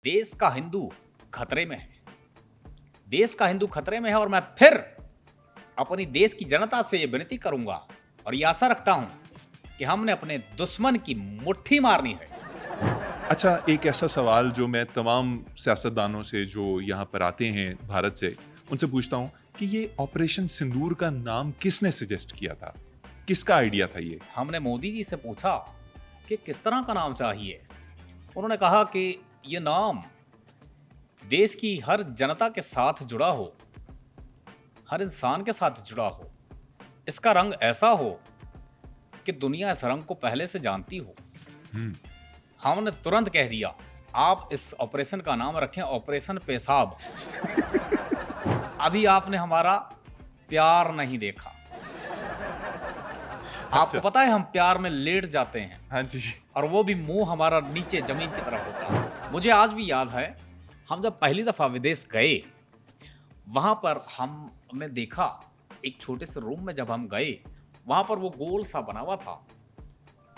देश का हिंदू खतरे में है। देश का हिंदू खतरे में है और मैं फिर अपनी देश की जनता से ये विनती करूंगा और ये आशा रखता हूं कि हमने अपने दुश्मन की मुट्ठी मारनी है। अच्छा, एक ऐसा सवाल जो मैं तमाम सियासतदानों से जो यहाँ पर आते हैं भारत से, उनसे पूछता हूँ कि ये ऑपरेशन सिंदूर का नाम किसने सजेस्ट किया था? किसका आइडिया था ये? हमने मोदी जी से पूछा कि किस तरह का नाम चाहिए। उन्होंने कहा कि ये नाम देश की हर जनता के साथ जुड़ा हो, हर इंसान के साथ जुड़ा हो, इसका रंग ऐसा हो कि दुनिया इस रंग को पहले से जानती हो। हुँ, हमने तुरंत कह दिया, आप इस ऑपरेशन का नाम रखें ऑपरेशन पेशाब। अभी आपने हमारा प्यार नहीं देखा। आपको अच्छा। पता है हम प्यार में लेट जाते हैं हाँ जी। और वो भी मुंह हमारा नीचे जमीन की तरफ होता है। मुझे आज भी याद है, हम जब पहली दफा विदेश गए, वहां पर हमने देखा एक छोटे से रूम में जब हम गए, वहां पर वो गोल सा बना हुआ था,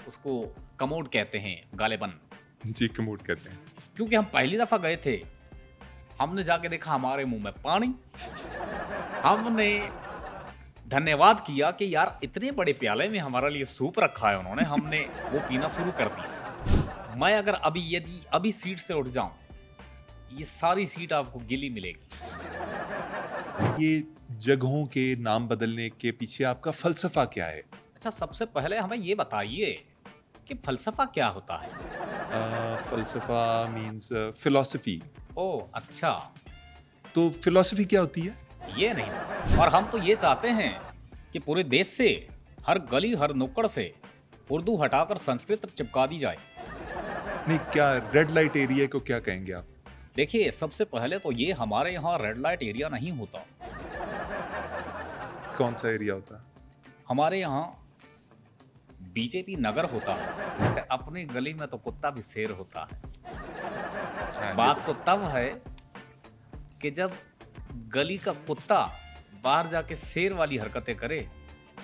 उसको कमोड कहते हैं गालिबन। जी, कमोड कहते हैं। क्योंकि हम पहली दफा गए थे, हमने जाके देखा हमारे मुंह में पानी। हमने धन्यवाद किया कि यार इतने बड़े प्याले में हमारे लिए सूप रखा है उन्होंने, हमने वो पीना शुरू कर दिया। मैं अगर यदि अभी सीट से उठ जाऊं, ये सारी सीट आपको गिली मिलेगी। ये जगहों के नाम बदलने के पीछे आपका फ़लसफ़ा क्या है? अच्छा, सबसे पहले हमें ये बताइए कि फलसफा क्या होता है? फ़लसफ़ा मीन्स फ़िलॉसफ़ी। ओह अच्छा, तो फ़िलॉसफ़ी क्या होती है? ये नहीं पता। और हम तो ये चाहते हैं कि पूरे देश से, हर गली हर नुक्कड़ से उर्दू हटाकर संस्कृत चिपका दी जाए। नहीं, क्या रेड लाइट एरिया को क्या कहेंगे आप? देखिए, सबसे पहले तो ये हमारे यहाँ रेड लाइट एरिया नहीं होता। कौन-सा एरिया होता है? हमारे यहाँ बीजेपी नगर होता है। अपनी गली में तो कुत्ता भी शेर होता है। हाँ, ये बात तो तब है कि जब गली का कुत्ता बाहर जाके शेर वाली हरकतें करे,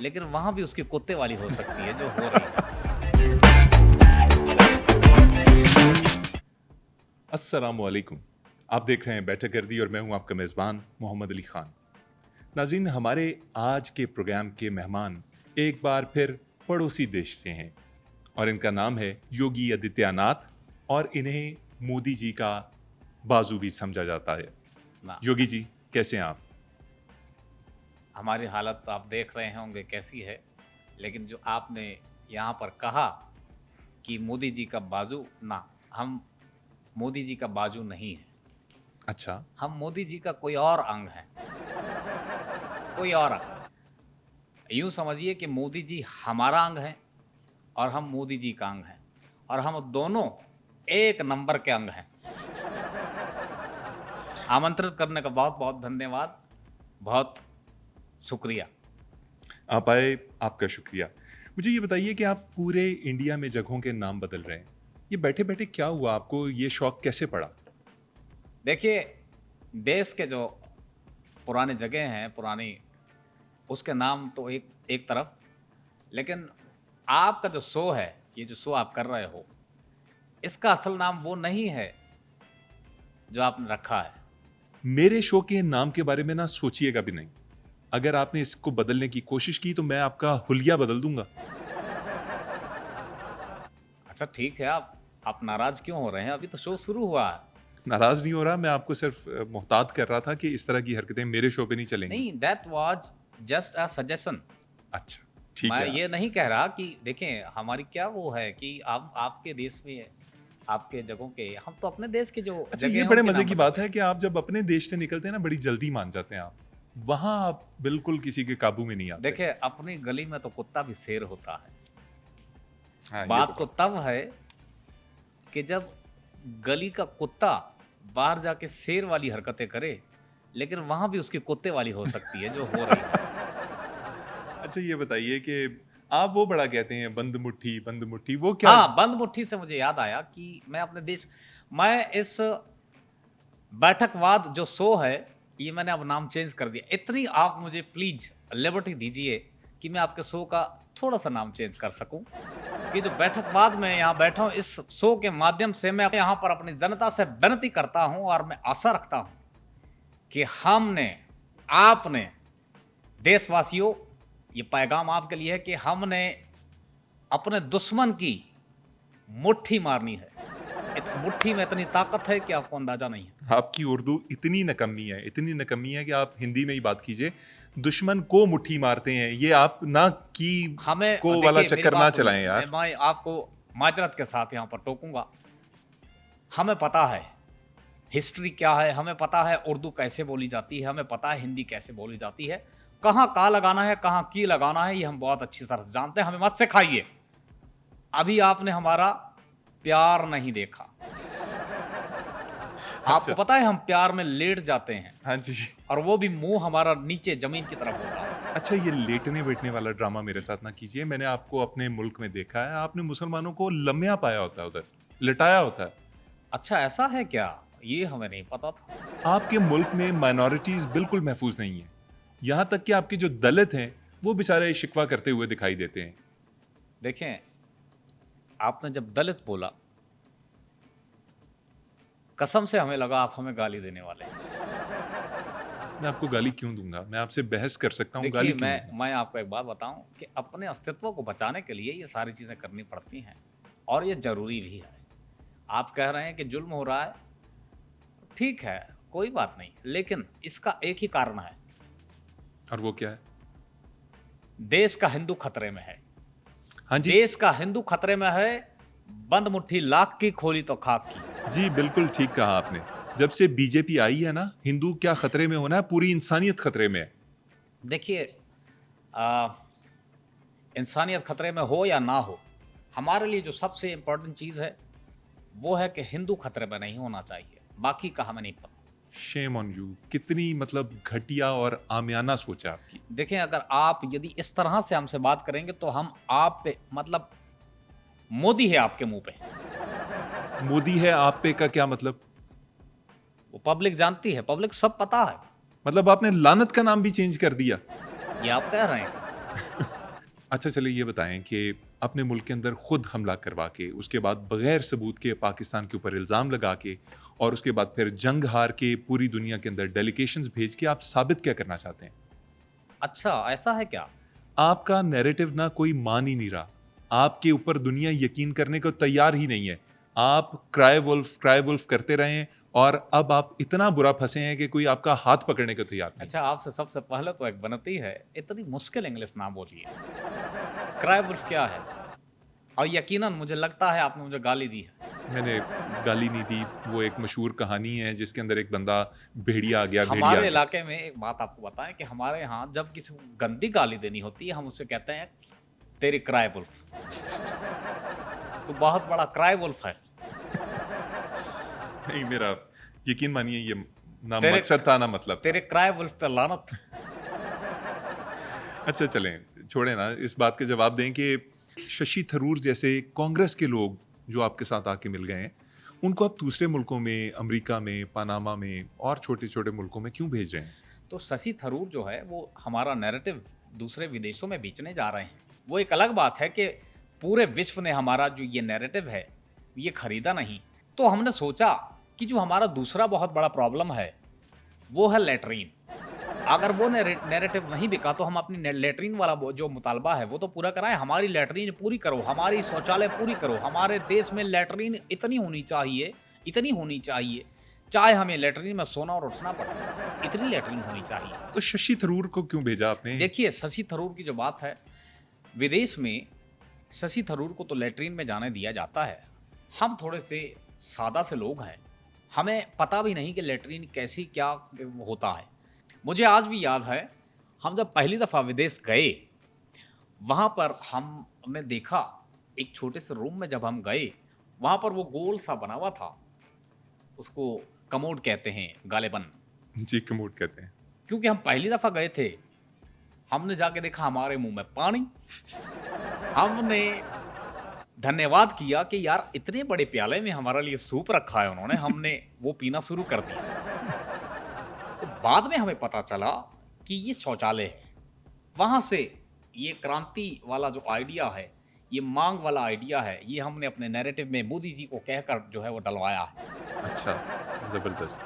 लेकिन वहां भी उसकी कुत्ते वाली हो सकती है जो हो रही है। अस्सलामु अलैकुम। आप देख रहे हैं बैठक गर्दी और मैं हूं आपका मेज़बान मोहम्मद अली खान। नाज़रीन, हमारे आज के प्रोग्राम के मेहमान एक बार फिर पड़ोसी देश से हैं और इनका नाम है योगी आदित्यनाथ और इन्हें मोदी जी का बाजू भी समझा जाता है। ना, योगी जी, कैसे हैं आप? हमारी हालत तो आप देख रहे होंगे कैसी है, लेकिन जो आपने यहाँ पर कहा कि मोदी जी का बाजू, ना, हम मोदी जी का बाजू नहीं है। अच्छा, हम मोदी जी का कोई और अंग है, कोई और अंग। यूं समझिए कि मोदी जी हमारा अंग है और हम मोदी जी का अंग हैं, और हम दोनों एक नंबर के अंग हैं। आमंत्रित करने का बहुत बहुत धन्यवाद, बहुत शुक्रिया। आप आए, आपका शुक्रिया। मुझे ये बताइए कि आप पूरे इंडिया में जगहों के नाम बदल रहे हैं। ये बैठे-बैठे क्या हुआ? आपको ये शौक कैसे पड़ा? देखिए, देश के जो पुराने जगह हैं, पुरानी, उसके नाम तो एक एक तरफ, लेकिन आपका जो शो है, ये जो शो आप कर रहे हो, इसका असल नाम वो नहीं है जो आपने रखा है। मेरे शो के नाम के बारे में ना सोचिएगा भी नहीं। अगर आपने इसको बदलने की कोशिश की तो मैं आपका हुलिया बदल दूंगा। अच्छा ठीक है, आप नाराज क्यों हो रहे हैं? अभी तो शो शुरू हुआ है। नाराज नहीं हो रहा, मैं आपको सिर्फ मोहतात कर रहा था कि इस तरह की हरकतें मेरे शो पे नहीं चलेंगी। नहीं, that was just a suggestion. अच्छा, ठीक मैं है। ये नहीं कह रहा कि देखें हमारी क्या वो है कि आप आपके देश में, आपके जगहों के, हम तो अपने देश के जो अच्छा, जगह ये हैं बड़े उनके मजे नाम की बदल बात रहे है हैं। कि आप जब अपने देश से निकलते हैं ना, बड़ी जल्दी मान जाते हैं आप। वहां आप बिल्कुल किसी के काबू में नहीं आते। देखिए, अपनी गली में तो कुत्ता भी शेर होता है। हाँ, ये बात तो तब है कि जब गली का कुत्ता बाहर जाके शेर वाली हरकतें करे, लेकिन वहां भी उसकी कुत्ते वाली हो सकती है जो हो रही है। अच्छा, ये बताइए कि आप वो बड़ा कहते हैं बंद मुट्ठी, वो क्या? हाँ, बंद मुट्ठी से मुझे याद आया कि मैं इस बैठकवाद जो शो है, ये मैंने अब नाम चेंज कर दिया। इतनी आप मुझे प्लीज लिबर्टी दीजिए कि मैं आपके शो का थोड़ा सा नाम चेंज कर सकूं, कि जो बैठक बाद में यहाँ बैठा हूँ, इस शो के माध्यम से मैं यहाँ पर अपनी जनता से विनती करता हूँ और मैं आशा रखता हूँ कि हमने, आपने, देशवासियों, ये पैगाम आपके लिए है कि हमने अपने दुश्मन की मुट्ठी मारनी है। इस मुट्ठी में इतनी ताकत है कि आपको अंदाजा नहीं है। आपकी उर्दू इतनी नकम्मी है कि आप हिंदी में ही बात कीजिए। दुश्मन को मुट्ठी मारते हैं, ये आप ना की हमें को देखिए, वाला मेरी चक्कर बात ना सुनिए, चलाएं यार। मैं आपको माजरत के साथ यहाँ पर टोकूंगा। हमें पता है हिस्ट्री क्या है, हमें पता है उर्दू कैसे बोली जाती है, हमें पता है हिंदी कैसे बोली जाती है, कहाँ का लगाना है, कहाँ की लगाना है, ये हम बहुत अच्छी तरह से जानते हैं। हमें मत सिखाइए। अभी आपने हमारा प्यार नहीं देखा। आपको पता है हम प्यार में लेट जाते हैं हाँ जी। और वो भी मुंह हमारा नीचे जमीन की तरफ होता है। अच्छा, ये लेटने बैठने वाला ड्रामा मेरे साथ ना कीजिए। मैंने आपको अपने मुल्क में देखा है, आपने मुसलमानों को लम्या पाया होता है, उधर लिटाया होता है। अच्छा, ऐसा है क्या? ये हमें नहीं पता था। आपके मुल्क में माइनॉरिटीज बिल्कुल महफूज नहीं है। यहाँ तक कि आपके जो दलित हैं वो बेचारे शिकवा करते हुए दिखाई देते हैं। देखें, आपने जब दलित बोला, कसम से हमें लगा आप हमें गाली देने वाले हैं। मैं आपको गाली क्यों दूंगा? मैं आपसे बहस कर सकता हूँ, गाली देखिए, क्यों दूंगा? मैं आपको एक बात बताऊं कि अपने अस्तित्व को बचाने के लिए ये सारी चीज़ें करनी पड़ती हैं और ये ज़रूरी भी है। आप कह रहे हैं कि जुल्म हो रहा है, ठीक है, कोई बात नहीं, लेकिन इसका एक ही कारण है। और वो क्या है? देश का हिंदू खतरे में है। हाँ जी। देश का हिंदू खतरे में है। बंद मुट्ठी लाख की, खोली तो खाक की। जी बिल्कुल ठीक कहा आपने। जब से बीजेपी आई है ना, हिंदू क्या खतरे में होना है, पूरी इंसानियत खतरे में है। देखिए, इंसानियत खतरे में हो या ना हो, हमारे लिए जो सबसे इम्पोर्टेंट चीज़ है वो है कि हिंदू खतरे में नहीं होना चाहिए। बाकी का हमें नहीं पता। Shame on you. कितनी मतलब घटिया और आमियाना सोच है आपकी। देखें, अगर आप यदि इस तरह से हमसे बात करेंगे तो हम आप पे, मतलब मोदी है आपके मुंह पे। मोदी है आप पे का क्या मतलब? वो पब्लिक जानती है, पब्लिक सब पता है। मतलब आपने लानत का नाम भी चेंज कर दिया। ये आप कह रहे हैं। अच्छा चलिए ये बताएं कि अपने मुल्क के अंदर खुद हमला करवा के, उसके बाद बगैर सबूत के पाकिस्तान के ऊपर इल्ज़ाम लगा के, और उसके बाद फिर जंग हार के पूरी दुनिया के अंदर डेलीगेशंस भेज के आप साबित क्या करना चाहते हैं? अच्छा, ऐसा है क्या? आपका नैरेटिव ना कोई मान ही नहीं रहा। आपके ऊपर दुनिया यकीन करने को तैयार ही नहीं है। आप क्राई वुल्फ करते रहे हैं और अब आप इतना बुरा फंसे हैं कि कोई आपका हाथ पकड़ने को तैयार नहीं। अच्छा, आपसे सबसे पहले तो एक विनती है, इतनी मुश्किल इंग्लिश ना बोलिए। क्राई वुल्फ क्या है? और यकीनन मुझे लगता है आपने मुझे गाली दी है। मैंने गाली नहीं दी। वो एक मशहूर कहानी है जिसके अंदर एक बंदा भेड़िया आ गया, भेड़िया आ हमारे गया। इलाके में एक बात आपको बताएं कि हमारे यहाँ जब किसी को गंदी गाली देनी होती है, हम उससे कहते हैं तेरी क्राई वुल्फ। तो बहुत बड़ा क्राई वुल्फ है। नहीं, मेरा यकीन मानिए ये ना तेरे- मकसद था ना मतलब। तेरे क्राई वुल्फ पे लानत। अच्छा चलें, छोड़े ना, इस बात के जवाब दें कि शशि थरूर जैसे कांग्रेस के लोग जो आपके साथ आके मिल गए हैं, उनको आप दूसरे मुल्कों में, अमेरिका में, पनामा में और छोटे छोटे मुल्कों में क्यों भेज रहे हैं? तो शशि थरूर जो है वो हमारा नैरेटिव दूसरे विदेशों में बेचने जा रहे हैं। वो एक अलग बात है कि पूरे विश्व ने हमारा जो ये नैरेटिव है ये खरीदा नहीं। तो हमने सोचा कि जो हमारा दूसरा बहुत बड़ा प्रॉब्लम है वो है लेटरीन। अगर वो नैरेटिव नहीं बिका तो हम अपनी लेटरीन वाला जो मुतालबा है वो तो पूरा कराएं। हमारी लेटरीन पूरी करो, हमारी शौचालय पूरी करो। हमारे देश में लेटरीन इतनी होनी चाहिए, चाहे हमें लेटरीन में सोना और उठना पड़े, इतनी लेटरीन होनी चाहिए। तो शशि थरूर को क्यों भेजा आपने? देखिए, शशि थरूर की जो बात है, विदेश में शशि थरूर को तो लेटरीन में जाने दिया जाता है। हम थोड़े से सादा से लोग हैं, हमें पता भी नहीं कि लेटरीन कैसी क्या होता है। मुझे आज भी याद है, हम जब पहली दफ़ा विदेश गए, वहाँ पर हमने देखा एक छोटे से रूम में जब हम गए, वहाँ पर वो गोल सा बना हुआ था, उसको कमोड कहते हैं गालिबन। जी, कमोड कहते हैं। क्योंकि हम पहली दफ़ा गए थे, हमने जाके देखा हमारे मुंह में पानी। हमने धन्यवाद किया कि यार इतने बड़े प्याले में हमारे लिए सूप रखा है उन्होंने, हमने वो पीना शुरू कर दिया। तो बाद में हमें पता चला कि ये शौचालय है। वहाँ से ये क्रांति वाला जो आइडिया है ये मांग वाला आइडिया है, ये हमने अपने नैरेटिव में मोदी जी को कहकर जो है वो डलवाया है। अच्छा, ज़बरदस्त।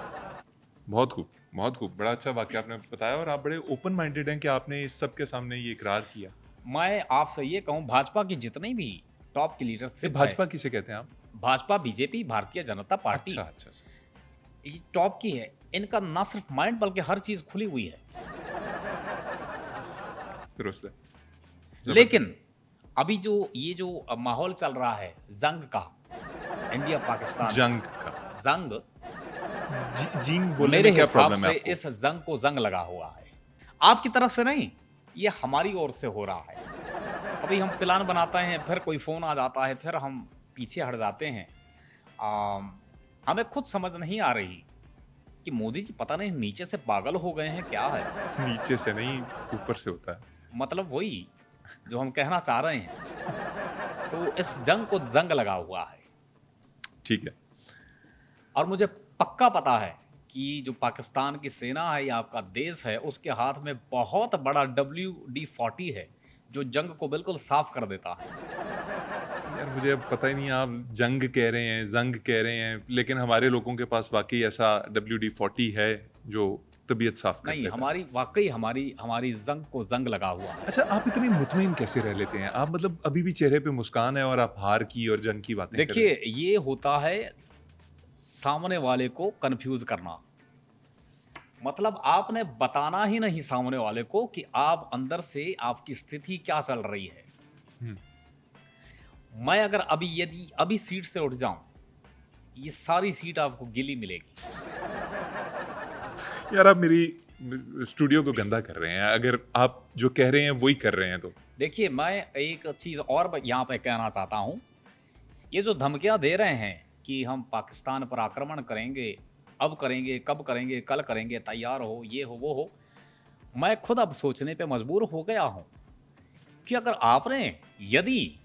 बहुत खूब, बहुत खूब। बड़ा अच्छा वाक़या आपने बताया और आप बड़े ओपन माइंडेड हैं कि आपने इस सब के सामने ये इकरार किया। मैं आपसे ये कहूँ, भाजपा की जितनी भी टॉप की ये लीडरशिप है, भाजपा किसे कहते हैं आप? भाजपा, बीजेपी, भारतीय जनता पार्टी, अच्छा, अच्छा, अच्छा। ये टॉप की है। इनका ना सिर्फ माइंड बल्कि हर चीज खुली हुई है। दुरुस्त है। ज़बरदस्त। लेकिन अभी जो ये जो माहौल चल रहा है जंग का, इंडिया पाकिस्तान जंग का। जंग, जींग बोलने मेरे में क्या हिसाब प्रॉब्लम है से आपको? इस जंग को जंग लगा हुआ है। आपकी तरफ से नहीं, ये हमारी ओर से हो रहा है। अभी हम प्लान बनाते हैं, फिर कोई फोन आ जाता है, फिर हम पीछे हट जाते हैं। हमें खुद समझ नहीं आ रही कि मोदी जी पता नहीं नीचे से पागल हो गए हैं, क्या है। नीचे से नहीं, ऊपर से होता है। मतलब वही जो हम कहना चाह रहे हैं। तो इस जंग को जंग लगा हुआ है। ठीक है। और मुझे पक्का पता है कि जो पाकिस्तान की सेना है या आपका देश है, उसके हाथ में बहुत बड़ा WD-40 है, जो जंग को बिल्कुल साफ कर देता है। यार मुझे अब पता ही नहीं, आप जंग कह रहे हैं, जंग कह रहे हैं, लेकिन हमारे लोगों के पास वाक़ई ऐसा WD-40 है जो तबीयत साफ़ कर नहीं, देता है। हमारी वाकई हमारी जंग को जंग लगा हुआ है। अच्छा, आप इतने मुतमईन कैसे रह लेते हैं? आप मतलब अभी भी चेहरे पे मुस्कान है और आप हार की और जंग की बातें कर रहे हैं। देखिए, ये होता है सामने वाले को कंफ्यूज करना। मतलब आपने बताना ही नहीं सामने वाले को कि आप अंदर से आपकी स्थिति क्या चल रही है। हुँ। मैं अगर यदि अभी सीट से उठ जाऊं, ये सारी सीट आपको गिली मिलेगी। यार आप मेरी स्टूडियो को गंदा कर रहे हैं, अगर आप जो कह रहे हैं वही कर रहे हैं तो। देखिए, मैं एक चीज़ और यहाँ पे कहना चाहता हूँ। ये जो धमकियाँ दे रहे हैं कि हम पाकिस्तान पर आक्रमण करेंगे, अब करेंगे, कब करेंगे, कल करेंगे, तैयार हो, ये हो, वो हो। मैं खुद अब सोचने पे मजबूर हो गया हूँ कि अगर आपने यदि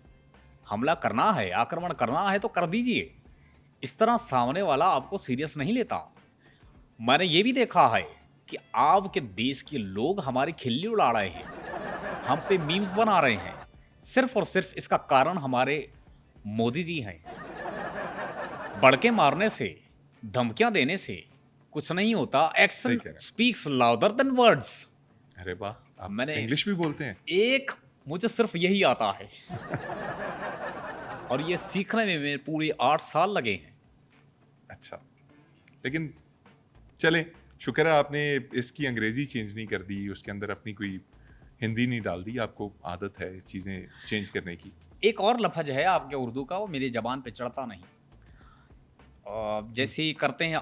हमला करना है, आक्रमण करना है तो कर दीजिए। इस तरह सामने वाला आपको सीरियस नहीं लेता। मैंने ये भी देखा है कि आपके देश के लोग हमारी खिल्ली उड़ा रहे हैं, हम पे मीम्स बना रहे हैं। सिर्फ और सिर्फ इसका कारण हमारे मोदी जी हैं। बड़के मारने से, धमकियां देने से कुछ नहीं होता। एक्शन सही कह रहे हैं। Speaks louder than words. अरे वाह! आप मैंने इंग्लिश भी बोलते हैं? एक मुझे सिर्फ यही आता है। और ये सीखने में मेरे पूरे 8 साल लगे हैं। अच्छा। लेकिन चलें, शुक्र है आपने इसकी अंग्रेज़ी चेंज नहीं कर दी, उसके अंदर अपनी कोई हिंदी नहीं डाल दी, आपको आदत है चीज़ें चेंज करने की। एक और लफ्ज़ है आपके उर्दू का, वो मेरी ज़बान पे चढ़ता नहीं। जैसे ही करते हैं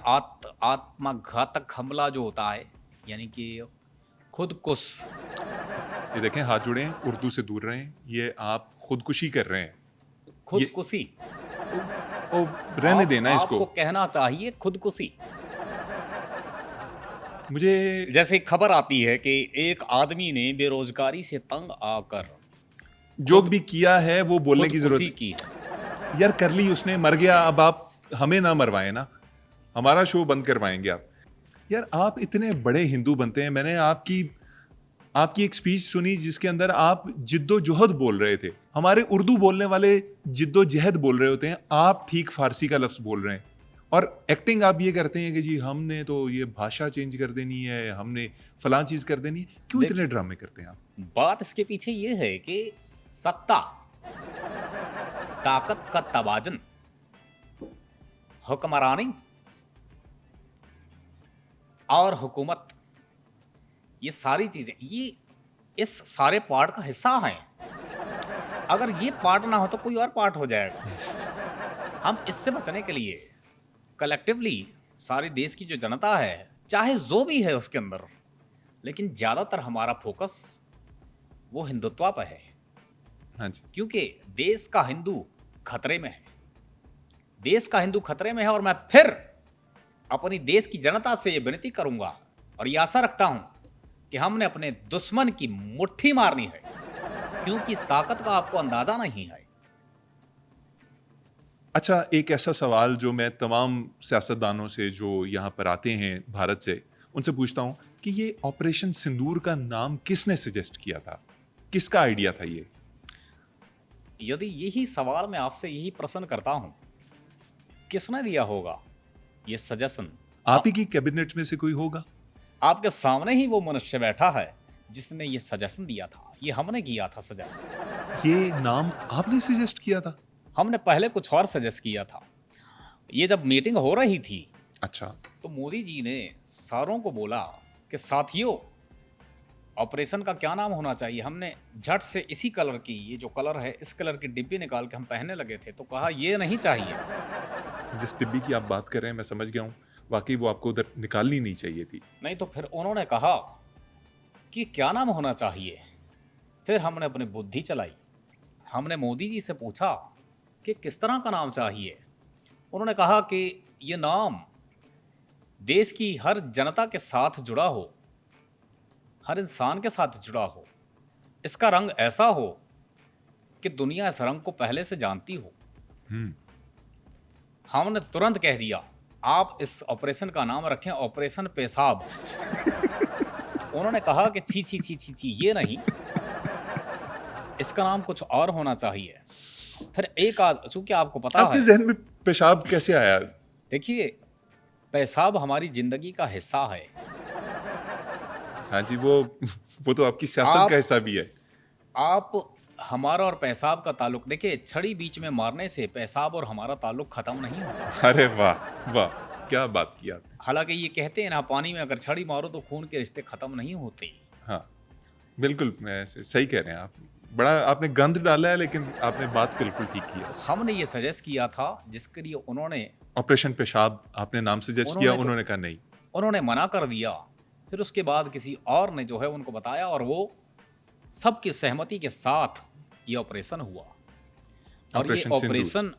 आत्मघातक हमला जो होता है, यानी कि खुदकुश। ये देखें, हाथ जोड़ें, उर्दू से दूर रहें, ये आप खुदकुशी कर रहे हैं। खुदकुशी। ओ, रहने देना आपको इसको। कहना चाहिए खुदकुशी। मुझे जैसे खबर आती है कि एक आदमी ने बेरोजगारी से तंग आकर जो भी किया है वो बोलने की खुदकुशी ज़रूरत की है। यार कर ली उसने, मर गया, अब आप हमें ना मरवाएं ना, हमारा शो बंद करवाएंगे आप। यार आप इतने बड़े हिंदू बनते हैं, मैंने आपकी एक स्पीच सुनी जिसके अंदर आप जिद्दोजहद बोल रहे थे। हमारे उर्दू बोलने वाले जिद्दोजहद बोल रहे होते हैं, आप ठीक फारसी का लफ्ज़ बोल रहे हैं और एक्टिंग आप ये करते हैं कि जी हमने तो ये भाषा चेंज कर देनी है, हमने फलां चीज़ कर देनी है। क्यों इतने ड्रामे करते हैं आप? बात इसके पीछे ये है कि सत्ता, ताकत का तवाज़ुन, हुक्मरानी और हुकूमत, ये सारी चीजें ये इस सारे पार्ट का हिस्सा हैं। अगर ये पार्ट ना हो तो कोई और पार्ट हो जाएगा। हम इससे बचने के लिए कलेक्टिवली सारी देश की जो जनता है, चाहे जो भी है उसके अंदर, लेकिन ज्यादातर हमारा फोकस वो हिंदुत्व पर है। हाँ जी। क्योंकि देश का हिंदू खतरे में है। देश का हिंदू खतरे में है और मैं फिर अपनी देश की जनता से ये विनती करूंगा और ये आशा रखता हूं कि हमने अपने दुश्मन की मुट्ठी मारनी है, क्योंकि इस ताकत का आपको अंदाजा नहीं है। अच्छा, एक ऐसा सवाल जो मैं तमाम सियासतदानों से जो यहाँ पर आते हैं भारत से, उनसे पूछता हूँ कि ये ऑपरेशन सिंदूर का नाम किसने सजेस्ट किया था? किसका आइडिया था ये? यदि यही सवाल मैं आपसे यही प्रश्न करता हूं, किसने दिया होगा ये सजेशन? आप ही की कैबिनेट में से कोई होगा? आपके सामने ही वो मनुष्य बैठा है जिसने ये सजेशन दिया था। ये हमने किया था सजेस्ट। ये नाम आपने सजेस्ट किया था? हमने पहले कुछ और सजेस्ट किया था। ये जब मीटिंग हो रही थी अच्छा। तो मोदी जी ने सारों को बोला कि साथियों, ऑपरेशन का क्या नाम होना चाहिए। हमने झट से इसी कलर की, ये जो कलर है इस कलर की डिब्बी निकाल के हम पहनने लगे थे, तो कहा ये नहीं चाहिए। जिस डिब्बी की आप बात कर रहे हैं मैं समझ गया हूँ, वाकई वो आपको उधर निकालनी नहीं चाहिए थी। नहीं तो फिर उन्होंने कहा कि क्या नाम होना चाहिए। फिर हमने अपनी बुद्धि चलाई। हमने मोदी जी से पूछा कि किस तरह का नाम चाहिए। उन्होंने कहा कि ये नाम देश की हर जनता के साथ जुड़ा हो, हर इंसान के साथ जुड़ा हो, इसका रंग ऐसा हो कि दुनिया इस रंग को पहले से जानती हो। हम्म। हमने तुरंत कह दिया आप इस ऑपरेशन का नाम रखें ऑपरेशन पेशाब। उन्होंने कहा कि छी छी छी छी छी, ये नहीं, इसका नाम कुछ और होना चाहिए। फिर एक चूंकि आपको पता आपके है, जहन में पेशाब कैसे आया? देखिए, पेशाब हमारी जिंदगी का हिस्सा है। हाँ जी, वो तो आपकी सियासत आप- का हिस्सा भी है। आप हमारा और पेशाब का ताल्लुक देखिए, छड़ी बीच में मारने से पेशाब और हमारा ताल्लुक खत्म नहीं होता। अरे वाह वाह, क्या बात की आपने। हालांकि ये कहते हैं ना, पानी में अगर छड़ी मारो तो खून के रिश्ते खत्म नहीं होते। हाँ बिल्कुल, मैं सही कह रहे हैं आप। बड़ा आपने गंद डाला है, लेकिन आपने बात बिल्कुल ठीक की है। तो हमने ये सजेस्ट किया था, जिसके लिए उन्होंने ऑपरेशन पेशाब आपने नाम सजेस्ट किया, उन्होंने तो- उन्होंने कहा नहीं। उन्होंने मना कर दिया। फिर उसके बाद किसी और ने जो है उनको बताया और वो सबकी सहमति के साथ ये ऑपरेशन हुआ। और ये ऑपरेशन सिंदूर। ऑपरेशन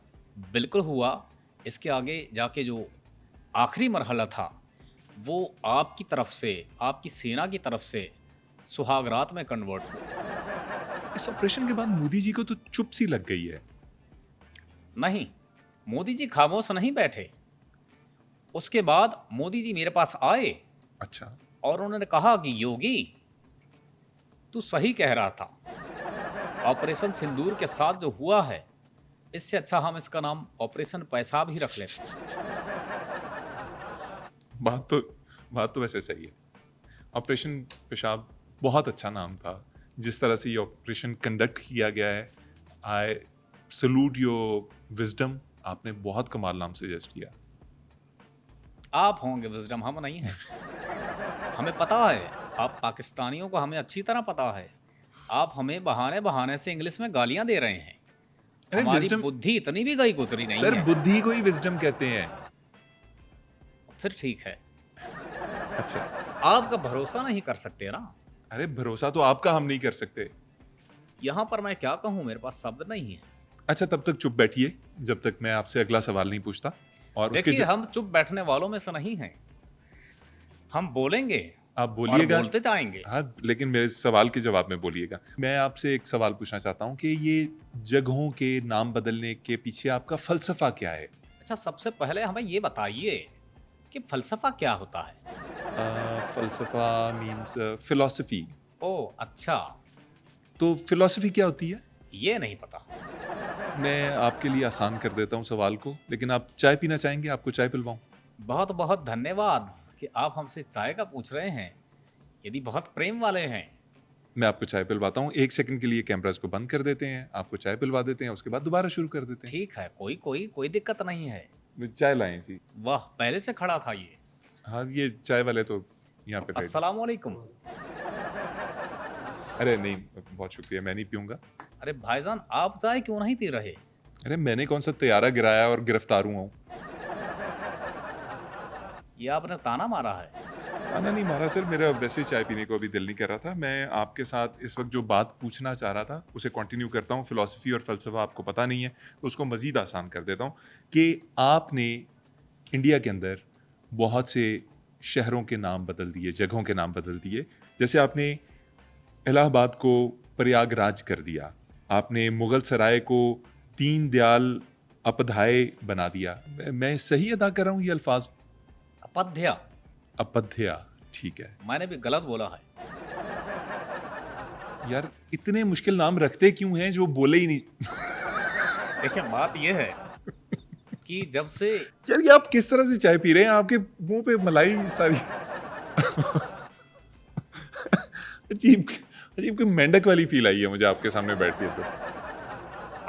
बिल्कुल हुआ। इसके आगे जाके जो आखिरी मरहला था वो आपकी तरफ से, आपकी सेना की तरफ से सुहागरात में कन्वर्ट हुआ। इस ऑपरेशन के बाद मोदी जी को तो चुप सी लग गई है। नहीं, मोदी जी खामोश नहीं बैठे। उसके बाद मोदी जी मेरे पास आए अच्छा। और उन्होंने कहा कि योगी, तू सही कह रहा था, ऑपरेशन सिंदूर के साथ जो हुआ है इससे अच्छा हम इसका नाम ऑपरेशन पेशाब ही रख लेते। बात तो वैसे सही है। ऑपरेशन पेशाब बहुत अच्छा नाम था। जिस तरह से ये ऑपरेशन कंडक्ट किया गया है, आई सल्यूट योर विजडम। आपने बहुत कमाल नाम सजेस्ट किया। आप होंगे विजडम, हम नहीं हैं। हमें पता है, आप पाकिस्तानियों को हमें अच्छी तरह पता है। आप हमें बहाने बहाने से इंग्लिश में गालियां दे रहे हैं। अरे हमारी wisdom- बुद्धि इतनी भी गई गुजरी नहीं सर, है। बुद्धि को ही विजडम कहते हैं। फिर ठीक है, अच्छा। आपका भरोसा नहीं कर सकते ना। अरे भरोसा तो आपका हम नहीं कर सकते। यहाँ पर मैं क्या कहूँ, मेरे पास शब्द नहीं है। अच्छा, तब तक चुप बैठिए जब तक मैं आपसे अगला सवाल नहीं पूछता। और उसके देखिए, हम चुप बैठने वालों में से नहीं हैं। हम बोलेंगे आप और बोलिएगा। बोलते जाएंगे। हाँ, लेकिन मेरे सवाल के जवाब में बोलिएगा। मैं आपसे एक सवाल पूछना चाहता हूँ कि ये जगहों के नाम बदलने के पीछे आपका फलसफा क्या है? अच्छा, सबसे पहले हमें ये बताइए कि फलसफा क्या होता है। फलसफा मीन्स फिलॉसफी। ओह अच्छा, तो फिलॉसफी क्या होती है? ये नहीं पता। मैं आपके लिए आसान कर देता हूँ सवाल को, लेकिन आप चाय पीना चाहेंगे? आपको चाय पिलवाऊँ? बहुत बहुत धन्यवाद कि आप हमसे चाय का पूछ रहे हैं। यदि बहुत प्रेम वाले हैं। मैं आपको चाय पिलवाता हूँ। 1 सेकंड के लिए कैमरास को बंद कर देते हैं, आपको चाय पिलवा देते हैं, उसके बाद दोबारा शुरू कर देते हैं। ठीक है, कोई दिक्कत नहीं है। चाय लाएं जी। वाह, पहले से खड़ा था ये। हाँ, ये चाय वाले तो यहाँ पे बैठे। अस्सलाम वालेकुम। अरे नहीं, बहुत शुक्रिया, मैं नहीं पीऊंगा। अरे भाईजान, आप चाय क्यों नहीं पी रहे? अरे मैंने कौन सा तैयारा गिराया और गिरफ्तार हुआ हूँ? ये आपने ताना मारा है। ताना नहीं मारा सर, मेरा वैसे ही चाय पीने को अभी दिल नहीं कर रहा था। मैं आपके साथ इस वक्त जो बात पूछना चाह रहा था उसे कंटिन्यू करता हूँ। फिलॉसफी और फलसफा आपको पता नहीं है तो उसको मज़ीद आसान कर देता हूँ कि आपने इंडिया के अंदर बहुत से शहरों के नाम बदल दिए, जगहों के नाम बदल दिए। जैसे आपने इलाहाबाद को प्रयागराज कर दिया, आपने मुगल सराय को दीन दयाल अपध्याय बना दिया। मैं सही अदा कर रहा हूँ ये अल्फाज? अपध्या, अपध्या, ठीक है। मैंने भी गलत बोला है। यार इतने मुश्किल नाम रखते क्यों हैं जो बोले ही नहीं? देखिए बात यह है कि जब से यार ये आप किस तरह से चाय पी रहे हैं? आपके मुंह पे मलाई सारी अजीब अजीब कोई मेंढक वाली फील आई है मुझे आपके सामने बैठ के सब।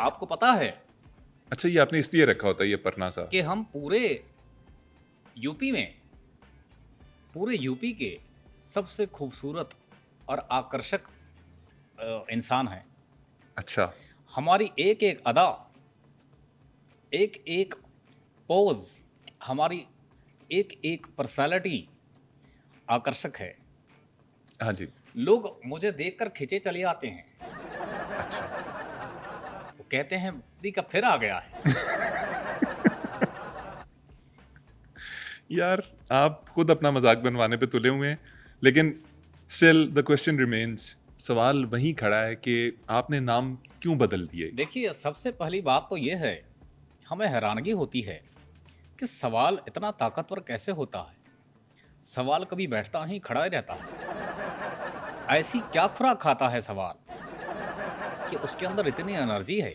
आपको पता है अच्छा ये आपने इसलिए रखा होता है ये परना सा? कि हम यूपी में पूरे यूपी के सबसे खूबसूरत और आकर्षक इंसान हैं। अच्छा हमारी एक एक अदा, एक एक पोज, हमारी एक एक पर्सनालिटी आकर्षक है। हाँ जी। लोग मुझे देखकर खिंचे चले आते हैं, अच्छा वो कहते हैं दी का फिर आ गया है। यार आप खुद अपना मजाक बनवाने पे तुले हुए हैं, लेकिन स्टिल द क्वेश्चन रिमेन्स, सवाल वहीं खड़ा है कि आपने नाम क्यों बदल दिए? देखिए सबसे पहली बात तो ये है, हमें हैरानगी होती है कि सवाल इतना ताकतवर कैसे होता है। सवाल कभी बैठता नहीं, खड़ा ही रहता है। ऐसी क्या खुराक खाता है सवाल कि उसके अंदर इतनी एनर्जी है।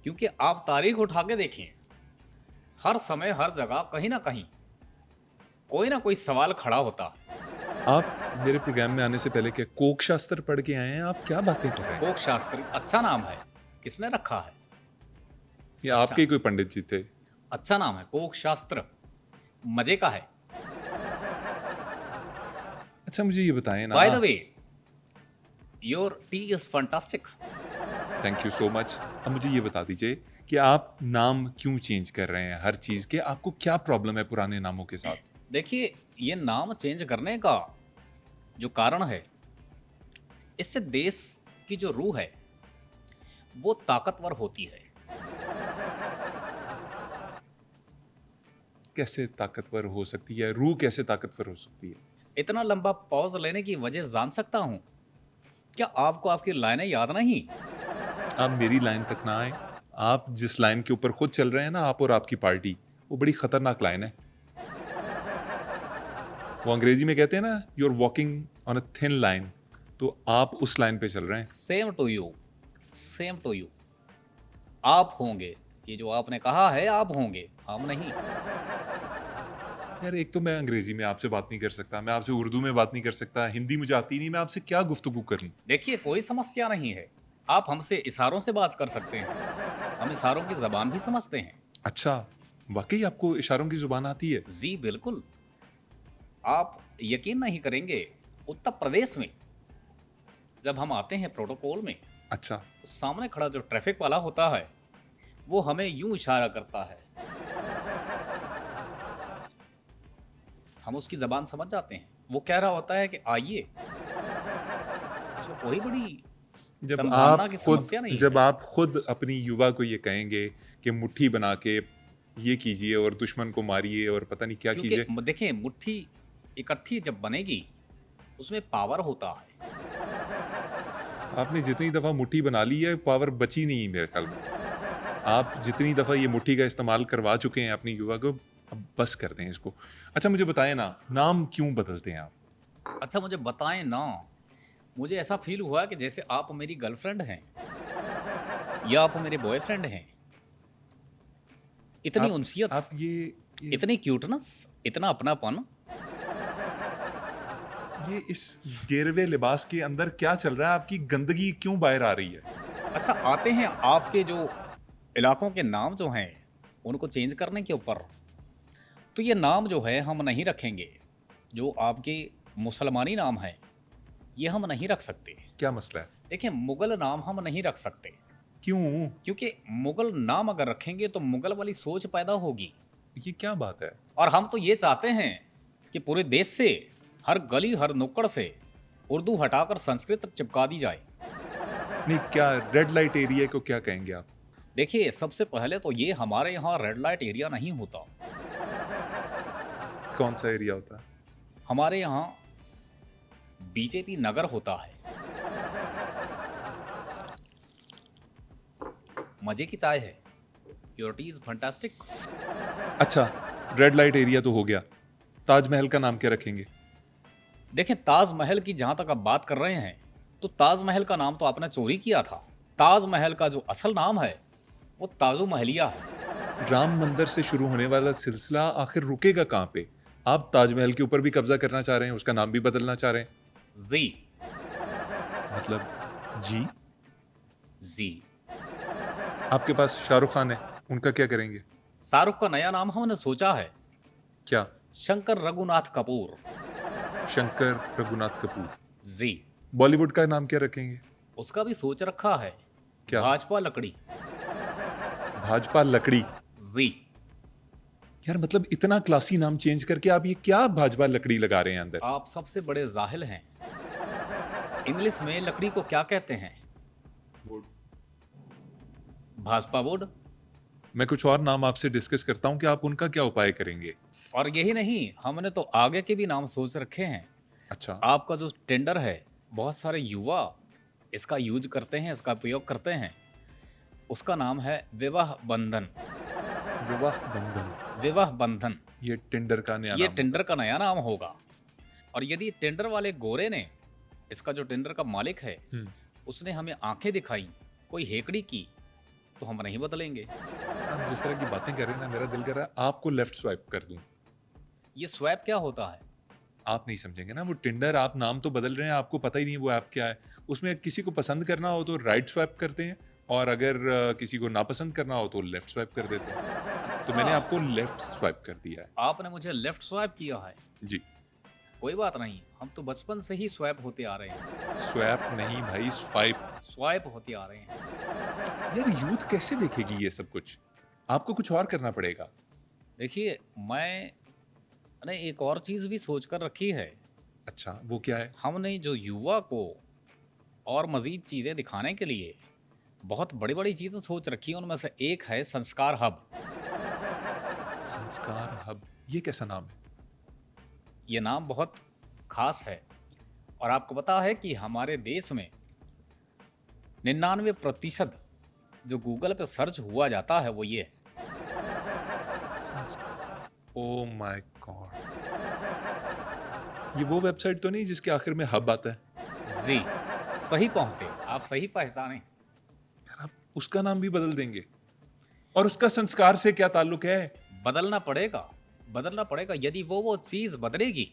क्योंकि आप तारीख उठा के देखिए, हर समय हर जगह कहीं ना कहीं कोई ना कोई सवाल खड़ा होता है। आप मेरे प्रोग्राम में आने से पहले क्या कोक शास्त्र पढ़ के आए हैं? आप क्या बातें कर रहे हैं? कोक शास्त्री अच्छा नाम है, किसने रखा है? ये आपके ही कोई पंडित जी थे? अच्छा नाम है कोक शास्त्र, मजे का है। अच्छा मुझे ये बताएं ना। By the way, your T is fantastic. Thank you so much. अब मुझे ये बता दीजिए कि आप नाम क्यों चेंज कर रहे हैं हर चीज़ के? आपको क्या प्रॉब्लम है पुराने नामों के साथ? देखिए ये नाम चेंज करने का जो कारण है, इससे देश की जो रूह है वो ताकतवर होती है। कैसे ताकतवर हो सकती है रूह? कैसे ताकतवर हो सकती है? इतना लंबा पॉज लेने की वजह जान सकता हूं? क्या आपको आपकी लाइनें याद नहीं? आप मेरी लाइन तक ना आए। आप जिस लाइन के ऊपर खुद चल रहे हैं ना, आप और आपकी पार्टी, वो बड़ी खतरनाक लाइन है। वो अंग्रेजी में कहते हैं ना, you are walking on a thin line, तो आप उस लाइन पे चल रहे हैं। Same to you, same to you. आप होंगे, ये जो आपने कहा है आप होंगे, हम नहीं। यार एक तो मैं अंग्रेजी में आपसे बात नहीं कर सकता, मैं आपसे उर्दू में बात नहीं कर सकता, हिंदी मुझे आती नहीं, मैं आपसे क्या गुफ्तगू करूं? देखिए कोई समस्या नहीं है, आप हमसे इशारों से बात कर सकते हैं। हम इशारों की जबान भी समझते हैं। अच्छा, वाकई आपको इशारों की जुबान आती है? जी बिल्कुल। आप यकीन नहीं करेंगे, उत्तर प्रदेश में जब हम आते हैं प्रोटोकॉल में, अच्छा, तो सामने खड़ा जो ट्रैफिक वाला होता है वो हमें यूं इशारा करता है, हम उसकी जबान समझ जाते हैं। वो कह रहा होता है कि आइए। इसमें कोई बड़ी संभावना की समस्या नहीं जब है। आप खुद अपनी युवा को ये कहेंगे कि मुट्ठी बना के ये कीजिए और दुश्मन को मारिए और पता नहीं क्या कीजिए। क्योंकि देखिए मुट्ठी इकट्ठी जब बनेगी उसमें पावर होता है। आपने जितनी दफा मुट्ठी बना ली है, पावर बची नहीं मेरे ख्याल में। आप जितनी दफा ये मुट्ठी का इस्तेमाल करवा चुके हैं अपनी युवा को, अब बस कर दें इसको। अच्छा मुझे बताएं ना, नाम क्यों बदलते हैं आप? अच्छा मुझे बताएं ना, मुझे ऐसा फील हुआ कि जैसे आप मेरी गर्लफ्रेंड हैं या आप मेरे बॉयफ्रेंड हैं। इतनी उनसियत, आप इतनी क्यूटनेस, इतना अपनापन। ये इस गेरवे लिबास के अंदर क्या चल रहा है? आपकी गंदगी क्यों बाहर आ रही है? अच्छा आते हैं आपके जो इलाकों के नाम जो हैं उनको चेंज करने के ऊपर। तो ये नाम जो है हम नहीं रखेंगे। जो आपके मुसलमानी नाम है ये हम नहीं रख सकते। क्या मसला है? देखिए मुगल नाम हम नहीं रख सकते। क्यों? क्योंकि मुगल नाम अगर रखेंगे तो मुगल वाली सोच पैदा होगी। ये क्या बात है? और हम तो ये चाहते हैं कि पूरे देश से, हर गली हर नुक्कड़ से उर्दू हटाकर संस्कृत चिपका दी जाए। नहीं, क्या रेड लाइट एरिया को क्या कहेंगे आप? देखिए सबसे पहले तो ये हमारे यहाँ रेड लाइट एरिया नहीं होता। कौन सा एरिया होता है? हमारे यहाँ बीजेपी नगर होता है। मजे की चाय है, योर टी इज फैंटास्टिक। अच्छा, रेड लाइट एरिया तो हो गया, ताजमहल का नाम क्या रखेंगे? देखें ताजमहल की जहाँ तक आप बात कर रहे हैं, तो ताजमहल का नाम तो आपने चोरी किया था। ताजमहल का जो असल नाम है वो ताजो महलिया है। राम मंदिर से शुरू होने वाला सिलसिला आखिर रुकेगा कहाँ पे? आप ताजमहल के ऊपर भी कब्जा करना चाह रहे हैं, उसका नाम भी बदलना चाह रहे हैं। जी मतलब जी, जी। आपके पास शाहरुख खान है, उनका क्या करेंगे? शाहरुख का नया नाम हमने सोचा है, क्या? शंकर रघुनाथ कपूर। शंकर रघुनाथ कपूर। जी। बॉलीवुड का नाम क्या रखेंगे? उसका भी सोच रखा है, क्या? भाजपा लकड़ी। भाजपा लकड़ी। जी। यार मतलब इतना क्लासी नाम चेंज करके आप ये क्या भाजपा लकड़ी लगा रहे हैं अंदर? आप सबसे बड़े जाहिल हैं। इंग्लिश में लकड़ी को क्या कहते हैं? भाजपा वुड। मैं कुछ और नाम आपसे डिस्कस करता हूँ कि आप उनका क्या उपाय करेंगे। और यही नहीं, हमने तो आगे के भी नाम सोच रखे हैं। अच्छा, आपका जो टेंडर है, बहुत सारे युवा इसका यूज करते हैं, इसका उपयोग करते हैं। उसका नाम है विवाह बंधन। विवाह बंधन। विवाह बंधन ये टेंडर का नया ये नाम। टेंडर का नया नाम होगा। और यदि टेंडर वाले गोरे ने, इसका जो टेंडर का मालिक है, उसने हमें आंखें दिखाई, कोई हेकड़ी की, तो हम नहीं बदलेंगे। आप जिस तरह की बातें कर रहे हैं ना, मेरा दिल कर रहा है आपको लेफ्ट स्वाइप कर दूं। ये स्वैप क्या होता है? आप नहीं समझेंगे ना, वो टिंडर आप नाम तो बदल रहे हैं, आपको पता ही नहीं वो ऐप क्या है। उसमें किसी को पसंद करना हो तो राइट स्वाइप करते हैं, और अगर किसी को नापसंद करना हो तो लेफ्ट स्वाइप कर देते हैं। तो मैंने आपको लेफ्ट स्वाइप कर दिया है। आपने मुझे लेफ्ट स्वैप किया है। जी। कोई बात नहीं, हम तो बचपन से ही स्वैप होते आ रहे हैं। स्वैप नहीं भाई, स्वाइप। स्वाइप होते आ रहे हैं। यार यूथ कैसे देखेगी ये सब कुछ? आपको कुछ और करना पड़ेगा। देखिए, मैंने एक और चीज़ भी सोच कर रखी है। अच्छा, वो क्या है? हमने जो युवा को और मज़ीद चीज़ें दिखाने के लिए बहुत बड़ी-बड़ी चीज़ें सोच रखी हैं। उनमें से एक है संस्कार हब। संस्कार हब, ये कैसा नाम है? ये नाम बहुत ख़ास है। और आपको पता है कि हमारे देश में 99% जो गूगल पे सर्च हुआ जाता है वो ये है। ओ माय गॉड, ये वो वेबसाइट तो नहीं जिसके आखिर में हब आता है? जी, सही पहुँचे, आप सही पहचाने। यार आप उसका नाम भी बदल देंगे, और उसका संस्कार से क्या ताल्लुक है? बदलना पड़ेगा, बदलना पड़ेगा। यदि वो चीज़ बदलेगी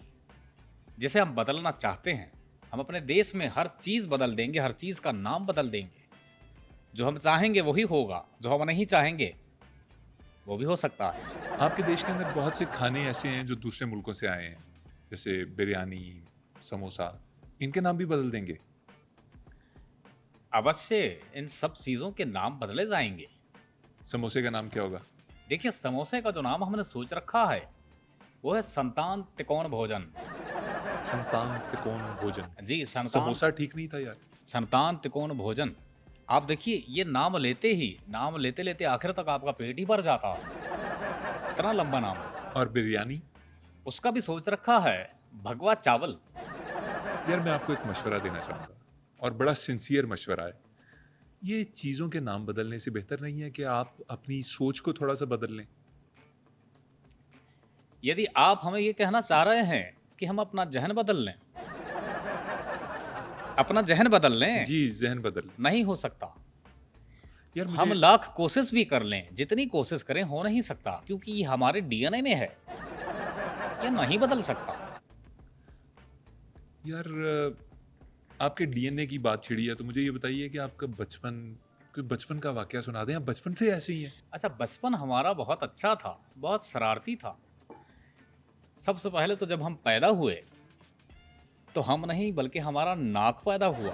जिसे हम बदलना चाहते हैं, हम अपने देश में हर चीज़ बदल देंगे, हर चीज़ का नाम बदल देंगे। जो हम चाहेंगे वही होगा, जो हम नहीं चाहेंगे वो भी हो सकता है। आपके देश के अंदर बहुत से खाने ऐसे हैं जो दूसरे मुल्कों से आए हैं, जैसे बिरयानी, समोसा, इनके नाम भी बदल देंगे? अवश्य इन सब चीज़ों के नाम बदले जाएंगे। समोसे का नाम क्या होगा? देखिए, समोसे का जो नाम हमने सोच रखा है वो है संतान तिकोण भोजन। संतान तिकोण भोजन। जी, संतान समोसा ठीक नहीं था यार। संतान तिकोण भोजन। आप देखिए, ये नाम लेते लेते आखिर तक आपका पेट ही भर जाता है, इतना लंबा नाम है। और बिरयानी? उसका भी सोच रखा है भगवा चावल। यार मैं आपको एक मशवरा देना चाहूँगा, और बड़ा सिंसियर मशवरा है। ये चीज़ों के नाम बदलने से बेहतर नहीं है कि आप अपनी सोच को थोड़ा सा बदल लें? यदि आप हमें ये कहना चाह रहे हैं कि हम अपना जहन बदल लें, अपना जहन बदल लें, जी, ज़हन बदल। नहीं हो सकता। यार हम मुझे लाख कोशिश भी कर लें, जितनी कोशिश करें हो नहीं सकता, क्योंकि ये हमारे डीएनए में है। ये नहीं बदल सकता। यार आपके डीएनए की बात छिड़ी है, तो मुझे ये बताइए कि आपका बचपन का वाकया सुना दें। आप बचपन से ऐसे ही हैं? अच्छा, बचपन हमारा बहुत अच्छा था, बहुत शरारती था। सबसे पहले तो जब हम पैदा हुए तो हम नहीं बल्कि हमारा नाक पैदा हुआ।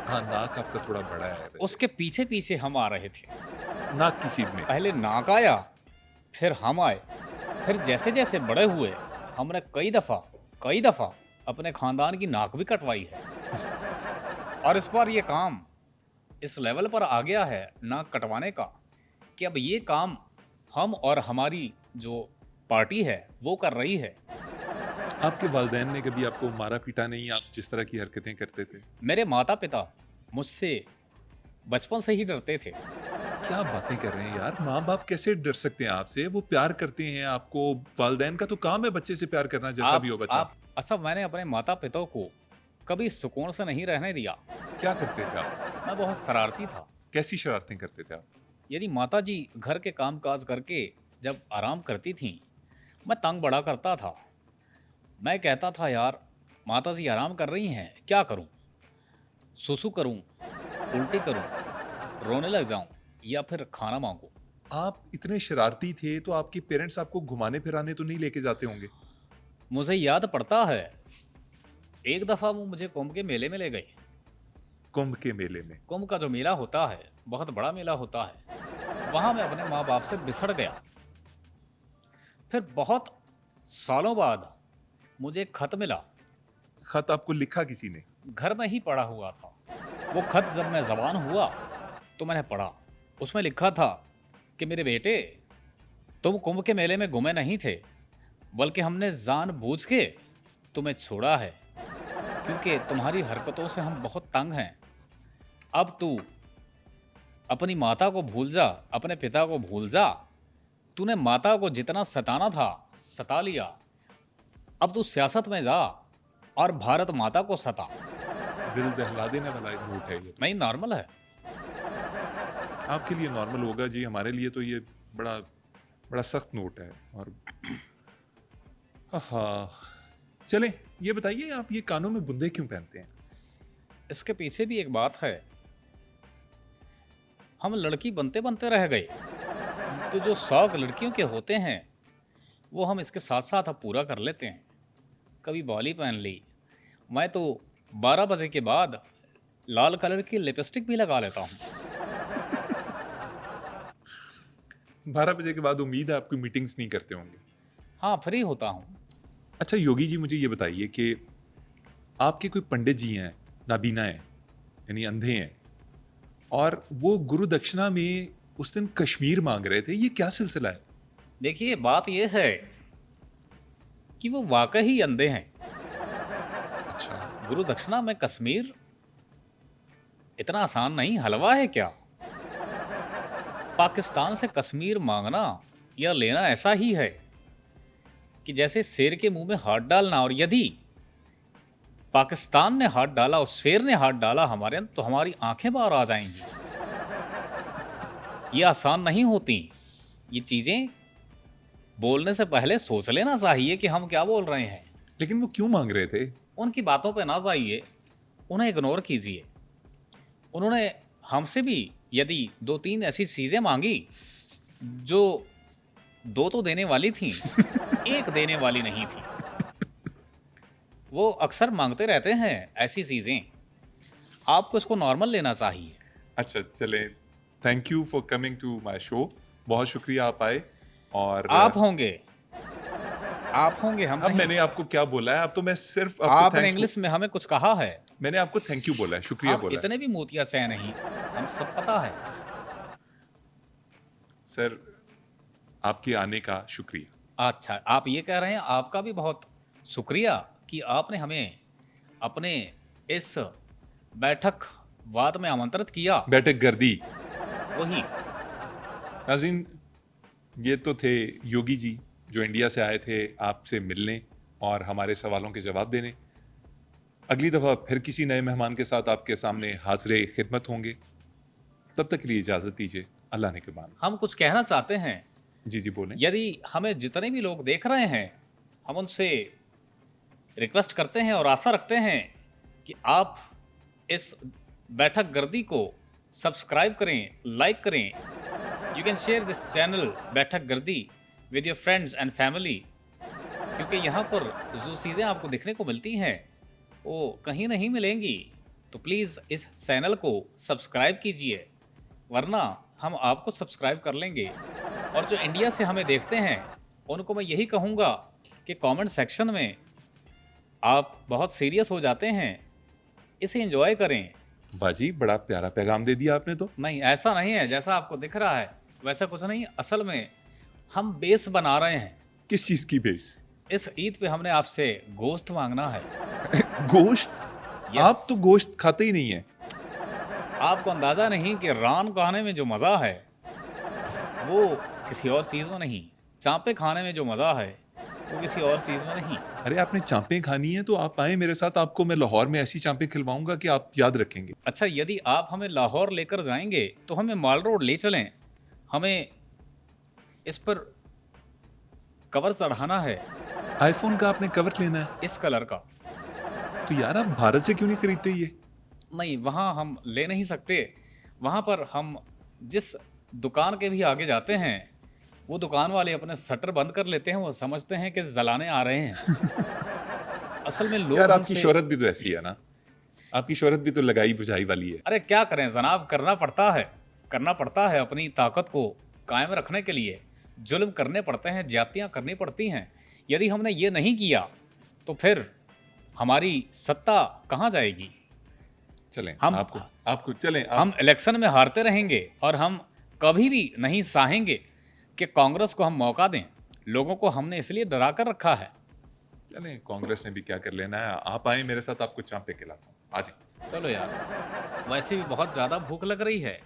हाँ, नाक आपका थोड़ा बड़ा है वैसे। उसके पीछे पीछे हम आ रहे थे। नाक की सीध में। पहले नाक आया, फिर हम आए, फिर जैसे जैसे बड़े हुए हमने कई दफ़ा अपने खानदान की नाक भी कटवाई है। और इस बार ये काम इस लेवल पर आ गया है नाक कटवाने का कि अब ये काम हम और हमारी जो पार्टी है वो कर रही है। आपके वालिदैन ने कभी आपको मारा पीटा नहीं, आप जिस तरह की हरकतें करते थे? मेरे माता पिता मुझसे बचपन से ही डरते थे। क्या बातें कर रहे हैं यार, माँ बाप कैसे डर सकते हैं आपसे? वो प्यार करते हैं आपको। वालिदैन का तो काम है बच्चे से प्यार करना, जैसा भी हो बच्चा। अच्छा, मैंने अपने माता पिता को कभी सुकून से नहीं रहने दिया। क्या करते थे आप? मैं बहुत शरारती था। कैसी शरारतें करते थे आप? यदि माता जी घर के काम काज करके जब आराम करती थीं, मैं तंग बड़ा करता था। मैं कहता था यार माता जी आराम कर रही हैं, क्या करूं? सुसु करूं, उल्टी करूं, रोने लग जाऊं या फिर खाना मांगूं? आप इतने शरारती थे तो आपके पेरेंट्स आपको घुमाने फिराने तो नहीं लेके जाते होंगे? मुझे याद पड़ता है, एक दफ़ा वो मुझे कुंभ के मेले में ले गए। कुंभ के मेले में? कुंभ का जो मेला होता है, बहुत बड़ा मेला होता है। वहाँ मैं अपने माँ बाप से बिछड़ गया। फिर बहुत सालों बाद मुझे एक खत मिला। खत आपको लिखा किसी ने? घर में ही पड़ा हुआ था। वो खत जब मैं जबान हुआ तो मैंने पढ़ा। उसमें लिखा था कि मेरे बेटे, तुम कुंभ के मेले में गुमे नहीं थे, बल्कि हमने जानबूझ के तुम्हें छोड़ा है, क्योंकि तुम्हारी हरकतों से हम बहुत तंग हैं। अब तू अपनी माता को भूल जा, अपने पिता को भूल जा। तूने माता को जितना सताना था सता लिया। अब तू सियासत में जा और भारत माता को सता। दिल दहला देने वाला एक नोट है ये। नहीं, नॉर्मल है। आपके लिए नॉर्मल होगा जी, हमारे लिए तो ये बड़ा बड़ा सख्त नोट है। और हाँ, चलें ये बताइए आप ये कानों में बुंदे क्यों पहनते हैं? इसके पीछे भी एक बात है। हम लड़की बनते बनते रह गए, तो जो शौक लड़कियों के होते हैं वो हम इसके साथ साथ अब पूरा कर लेते हैं। कभी बाली पहन ली। मैं तो 12 बजे के बाद लाल कलर की लिपस्टिक भी लगा लेता हूँ। 12 बजे के बाद उम्मीद है आप कोई मीटिंग्स नहीं करते होंगे? हाँ, फ्री होता हूँ। अच्छा योगी जी, मुझे ये बताइए कि आपके कोई पंडित जी हैं, नाबीना हैं, यानी अंधे हैं, और वो गुरु दक्षिणा में उस दिन कश्मीर मांग रहे थे, ये क्या सिलसिला है? देखिए, बात यह है कि वो वाकई ही अंधे हैं। अच्छा, गुरु दक्षिणा में कश्मीर इतना आसान नहीं, हलवा है क्या? पाकिस्तान से कश्मीर मांगना या लेना ऐसा ही है कि जैसे शेर के मुंह में हाथ डालना। और यदि पाकिस्तान ने हाथ डाला और शेर ने हाथ डाला हमारे अंदर, तो हमारी आंखें बाहर आ जाएंगी। ये आसान नहीं होती। ये चीजें बोलने से पहले सोच लेना चाहिए कि हम क्या बोल रहे हैं। लेकिन वो क्यों मांग रहे थे? उनकी बातों पे ना जाइए, उन्हें इग्नोर कीजिए। उन्होंने हमसे भी यदि 2-3 ऐसी चीजें मांगी जो 2 तो देने वाली थी, 1 देने वाली नहीं थी। वो अक्सर मांगते रहते हैं ऐसी चीजें। आपको इसको नॉर्मल लेना चाहिए। अच्छा चले, thank you for coming to my show. बहुत शुक्रिया आप आए। और आप होंगे, हम अब नहीं। मैंने आपको क्या बोला है? अब तो मैं सिर्फ आपको आपने thanks इंग्लिश में हमें कुछ कहा है। मैंने आपको थैंक यू बोला है, शुक्रिया आप बोला है। इतने भी मोतिया से नहीं, हम सब पता है। सर आपके आने का शुक्रिया। अच्छा, आप ये कह रहे हैं, आपका भी बहुत शुक्रिया कि आपने हमें अपने इस बैठक वाद में आमंत्रित किया। बैठक गर्दी। वही। नाज़रीन, ये तो थे योगी जी जो इंडिया से आए थे आपसे मिलने और हमारे सवालों के जवाब देने। अगली दफ़ा फिर किसी नए मेहमान के साथ आपके सामने हाज़िर खिदमत होंगे। तब तक के लिए इजाज़त दीजिए। अल्लाह ने के मान। हम कुछ कहना चाहते हैं। जी जी बोलें। यदि हमें जितने भी लोग देख रहे हैं, हम उनसे रिक्वेस्ट करते हैं और आशा रखते हैं कि आप इस बैठक गर्दी को सब्सक्राइब करें, लाइक करें। You can share this channel बैठक गर्दी with your friends and family, क्योंकि यहाँ पर जो चीज़ें आपको देखने को मिलती हैं वो कहीं नहीं मिलेंगी। तो प्लीज़ इस चैनल को सब्सक्राइब कीजिए, वरना हम आपको सब्सक्राइब कर लेंगे। और जो इंडिया से हमें देखते हैं उनको मैं यही कहूँगा कि कमेंट सेक्शन में आप बहुत सीरियस हो जाते हैं, इसे एंजॉय करें। बाजी बड़ा प्यारा पैगाम दे दिया आपने तो। नहीं, ऐसा नहीं है जैसा आपको दिख रहा है, वैसा कुछ नहीं। असल में हम बेस बना रहे हैं। किस चीज़ की बेस? इस ईद पे हमने आपसे गोश्त मांगना है। गोश्त? Yes. आप तो गोश्त खाते ही नहीं है। आपको अंदाजा नहीं कि रान खाने में जो मज़ा है वो किसी और चीज़ में नहीं। चाँपे खाने में जो मज़ा है वो किसी और चीज़ में नहीं। अरे आपने चांपें खानी है तो आप आए मेरे साथ, आपको मैं लाहौर में ऐसी चांपें खिलवाऊंगा कि आप याद रखेंगे। अच्छा, यदि आप हमें लाहौर लेकर जाएंगे तो हमें माल रोड ले चलें, हमें इस पर कवर चढ़ाना है आईफोन का आपने कवर लेना है इस कलर का। तो यार आप भारत से क्यों नहीं खरीदते ये? नहीं, वहाँ हम ले नहीं सकते। वहाँ पर हम जिस दुकान के भी आगे जाते हैं, वो दुकान वाले अपने शटर बंद कर लेते हैं, वो समझते हैं कि जलाने आ रहे हैं। असल में लोग यार आपकी हमसे, शोहरत भी तो ऐसी है ना, आपकी शोहरत भी तो लगाई बुझाई वाली है। अरे क्या करें जनाब, करना पड़ता है अपनी ताकत को कायम रखने के लिए। जुल्म करने पड़ते हैं, ज्यादतियाँ करनी पड़ती हैं। यदि हमने ये नहीं किया तो फिर हमारी सत्ता कहाँ जाएगी? चलें हम आपको चलें हम इलेक्शन में हारते रहेंगे और हम कभी भी नहीं चाहेंगे कि कांग्रेस को हम मौका दें। लोगों को हमने इसलिए डरा कर रखा है। चलें, कांग्रेस ने भी क्या कर लेना है। आप आए मेरे साथ, आपको चांपे खिलाता हूँ, आ जाए। चलो यार, वैसे भी बहुत ज़्यादा भूख लग रही है।